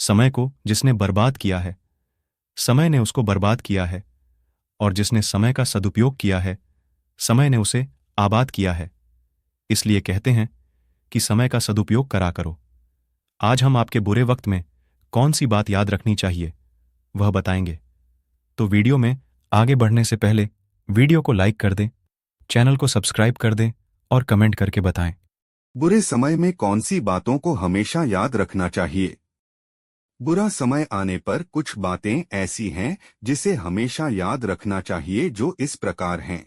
समय को जिसने बर्बाद किया है, समय ने उसको बर्बाद किया है, और जिसने समय का सदुपयोग किया है, समय ने उसे आबाद किया है। इसलिए कहते हैं कि समय का सदुपयोग करा करो। आज हम आपके बुरे वक्त में कौन सी बात याद रखनी चाहिए, वह बताएंगे। तो वीडियो में आगे बढ़ने से पहले वीडियो को लाइक कर दें, चैनल को सब्सक्राइब कर दें और कमेंट करके बताएं। बुरे समय में कौन सी बातों को हमेशा याद रखना चाहिए? बुरा समय आने पर कुछ बातें ऐसी हैं जिसे हमेशा याद रखना चाहिए, जो इस प्रकार हैं।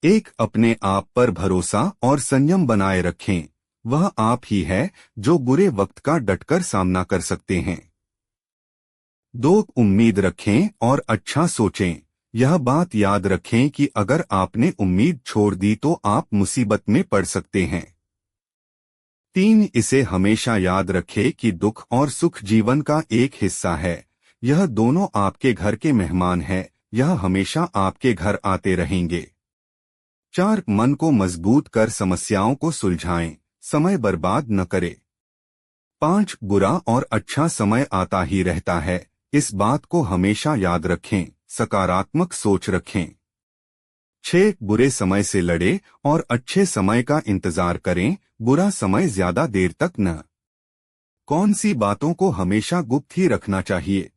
1. अपने आप पर भरोसा और संयम बनाए रखें। वह आप ही है जो बुरे वक्त का डटकर सामना कर सकते हैं। 2. उम्मीद रखें और अच्छा सोचें। यह बात याद रखें कि अगर आपने उम्मीद छोड़ दी तो आप मुसीबत में पड़ सकते हैं। 3. इसे हमेशा याद रखें कि दुख और सुख जीवन का एक हिस्सा है। यह दोनों आपके घर के मेहमान हैं, यह हमेशा आपके घर आते रहेंगे। 4. मन को मजबूत कर समस्याओं को सुलझाएं, समय बर्बाद न करें। 5. बुरा और अच्छा समय आता ही रहता है, इस बात को हमेशा याद रखें, सकारात्मक सोच रखें। 6. बुरे समय से लड़े और अच्छे समय का इंतजार करें, बुरा समय ज्यादा देर तक न। कौन सी बातों को हमेशा गुप्त ही रखना चाहिए?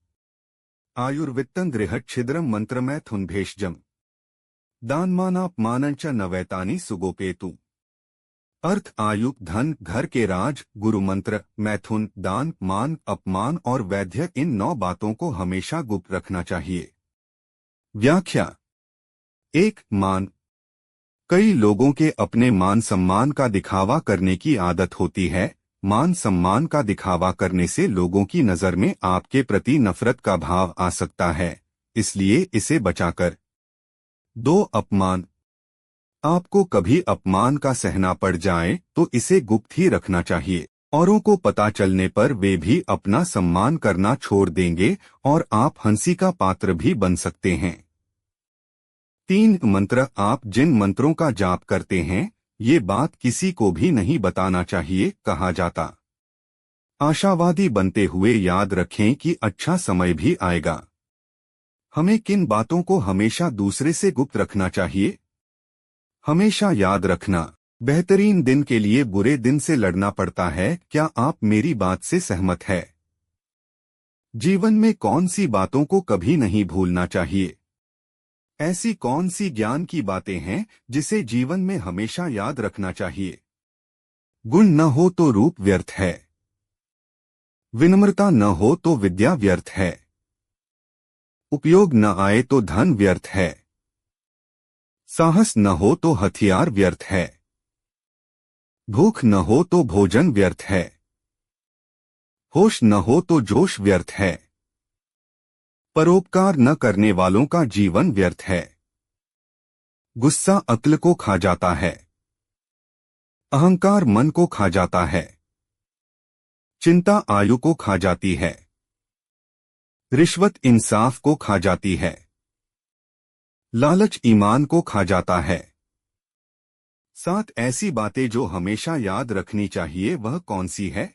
आयुर्वित्तं गृहत् छिद्रं मंत्रमैथुन भेषजम दानमानापमानंच नवैतानि सुगोपेतु। अर्थ: आयु, धन, घर के राज, गुरु मंत्र, मैथुन, दान, मान, अपमान और वैद्य, इन 9 बातों को हमेशा गुप्त रखना चाहिए। व्याख्या: 1. मान। कई लोगों के अपने मान सम्मान का दिखावा करने की आदत होती है। मान सम्मान का दिखावा करने से लोगों की नजर में आपके प्रति नफरत का भाव आ सकता है, इसलिए इसे बचाकर। 2. अपमान। आपको कभी अपमान का सहना पड़ जाए तो इसे गुप्त ही रखना चाहिए। औरों को पता चलने पर वे भी अपना सम्मान करना छोड़ देंगे और आप हंसी का पात्र भी बन सकते हैं। 3. मंत्र। आप जिन मंत्रों का जाप करते हैं, ये बात किसी को भी नहीं बताना चाहिए, कहा जाता। आशावादी बनते हुए याद रखें कि अच्छा समय भी आएगा। हमें किन बातों को हमेशा दूसरे से गुप्त रखना चाहिए? हमेशा याद रखना, बेहतरीन दिन के लिए बुरे दिन से लड़ना पड़ता है। क्या आप मेरी बात से सहमत है? जीवन में कौन सी बातों को कभी नहीं भूलना चाहिए? ऐसी कौन सी ज्ञान की बातें हैं जिसे जीवन में हमेशा याद रखना चाहिए? गुण न हो तो रूप व्यर्थ है, विनम्रता न हो तो विद्या व्यर्थ है, उपयोग न आए तो धन व्यर्थ है, साहस न हो तो हथियार व्यर्थ है, भूख न हो तो भोजन व्यर्थ है, होश न हो तो जोश व्यर्थ है, परोपकार न करने वालों का जीवन व्यर्थ है, गुस्सा अक्ल को खा जाता है, अहंकार मन को खा जाता है, चिंता आयु को खा जाती है, रिश्वत इंसाफ को खा जाती है, लालच ईमान को खा जाता है। 7. ऐसी बातें जो हमेशा याद रखनी चाहिए, वह कौन सी है?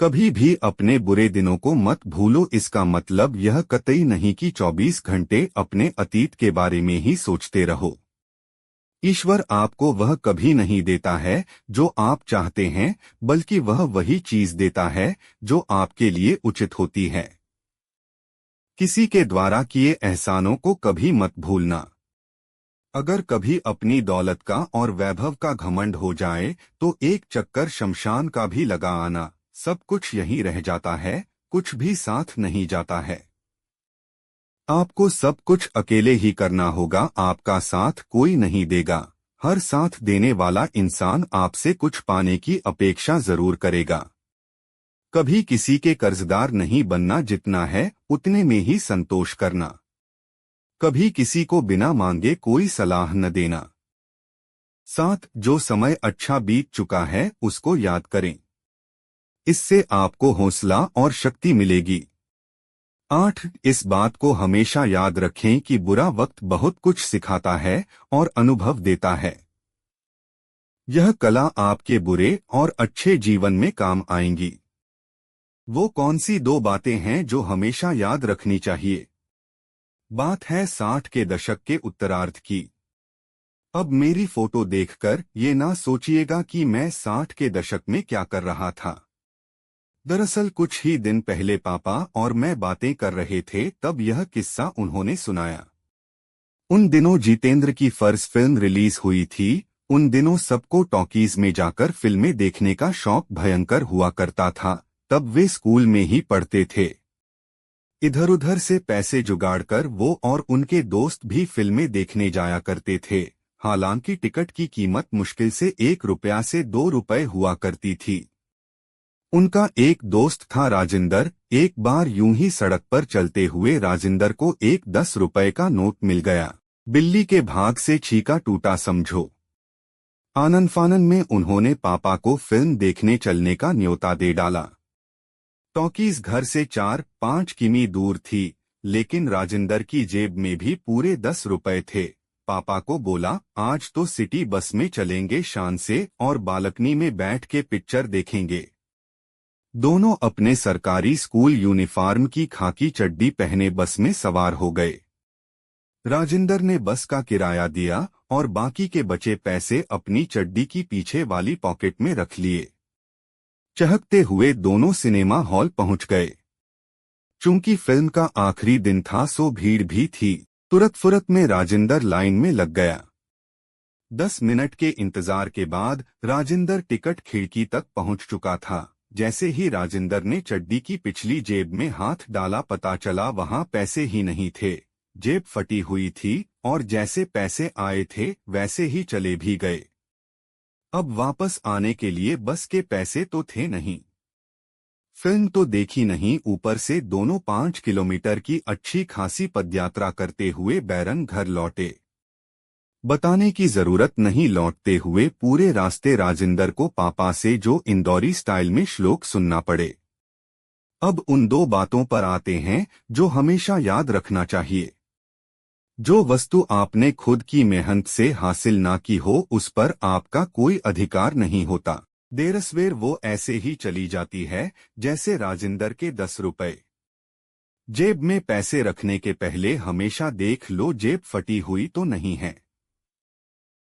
कभी भी अपने बुरे दिनों को मत भूलो। इसका मतलब यह कतई नहीं कि 24 घंटे अपने अतीत के बारे में ही सोचते रहो। ईश्वर आपको वह कभी नहीं देता है जो आप चाहते हैं, बल्कि वह वही चीज देता है जो आपके लिए उचित होती है। किसी के द्वारा किए एहसानों को कभी मत भूलना। अगर कभी अपनी दौलत का और वैभव का घमंड हो जाए तो एक चक्कर शमशान का भी लगा आना। सब कुछ यहीं रह जाता है, कुछ भी साथ नहीं जाता है। आपको सब कुछ अकेले ही करना होगा, आपका साथ कोई नहीं देगा। हर साथ देने वाला इंसान आपसे कुछ पाने की अपेक्षा जरूर करेगा। कभी किसी के कर्जदार नहीं बनना, जितना है उतने में ही संतोष करना। कभी किसी को बिना मांगे कोई सलाह न देना। 7. जो समय अच्छा बीत चुका है उसको याद करें, इससे आपको हौसला और शक्ति मिलेगी। 8. इस बात को हमेशा याद रखें कि बुरा वक्त बहुत कुछ सिखाता है और अनुभव देता है। यह कला आपके बुरे और अच्छे जीवन में काम आएंगी। वो कौन सी 2 बातें हैं जो हमेशा याद रखनी चाहिए? बात है 60 के दशक के उत्तरार्ध की। अब मेरी फोटो देखकर ये ना सोचिएगा कि मैं 60 के दशक में क्या कर रहा था। दरअसल कुछ ही दिन पहले पापा और मैं बातें कर रहे थे, तब यह किस्सा उन्होंने सुनाया। उन दिनों जितेंद्र की फर्स्ट फिल्म रिलीज हुई थी। उन दिनों सबको टॉकीज में जाकर फिल्में देखने का शौक भयंकर हुआ करता था। तब वे स्कूल में ही पढ़ते थे। इधर उधर से पैसे जुगाड़कर वो और उनके दोस्त भी फिल्में देखने जाया करते थे। हालांकि टिकट की कीमत मुश्किल से 1 रुपया से 2 रुपए हुआ करती थी। उनका एक दोस्त था राजिंदर। एक बार यूं ही सड़क पर चलते हुए राजिंदर को एक 10 रुपए का नोट मिल गया। बिल्ली के भाग से छीका टूटा समझो। आनन फानन में उन्होंने पापा को फिल्म देखने चलने का न्योता दे डाला। टॉकीज घर से 4-5 किमी दूर थी, लेकिन राजिंदर की जेब में भी पूरे 10 रुपए थे। पापा को बोला, आज तो सिटी बस में चलेंगे शान से और बालकनी में बैठ के पिक्चर देखेंगे। दोनों अपने सरकारी स्कूल यूनिफॉर्म की खाकी चड्डी पहने बस में सवार हो गए। राजिंदर ने बस का किराया दिया और बाकी के बचे पैसे अपनी चड्डी की पीछे वाली पॉकेट में रख लिए। चहकते हुए दोनों सिनेमा हॉल पहुंच गए। चूंकि फिल्म का आखिरी दिन था सो भीड़ भी थी। तुरंत फुरत में राजिंदर लाइन में लग गया। 10 मिनट के इंतजार के बाद राजिंदर टिकट खिड़की तक पहुंच चुका था। जैसे ही राजिंदर ने चड्डी की पिछली जेब में हाथ डाला, पता चला वहां पैसे ही नहीं थे। जेब फटी हुई थी और जैसे पैसे आए थे वैसे ही चले भी गए। अब वापस आने के लिए बस के पैसे तो थे नहीं। फिल्म तो देखी नहीं, ऊपर से दोनों 5 किलोमीटर की अच्छी खासी पदयात्रा करते हुए बैरन घर लौटे। बताने की जरूरत नहीं, लौटते हुए पूरे रास्ते राजिंदर को पापा से जो इंदौरी स्टाइल में श्लोक सुनना पड़े। अब उन 2 बातों पर आते हैं जो हमेशा याद रखना चाहिए। जो वस्तु आपने खुद की मेहनत से हासिल ना की हो उस पर आपका कोई अधिकार नहीं होता। देरसवेर वो ऐसे ही चली जाती है जैसे राजिंदर के 10 रुपए। जेब में पैसे रखने के पहले हमेशा देख लो जेब फटी हुई तो नहीं है।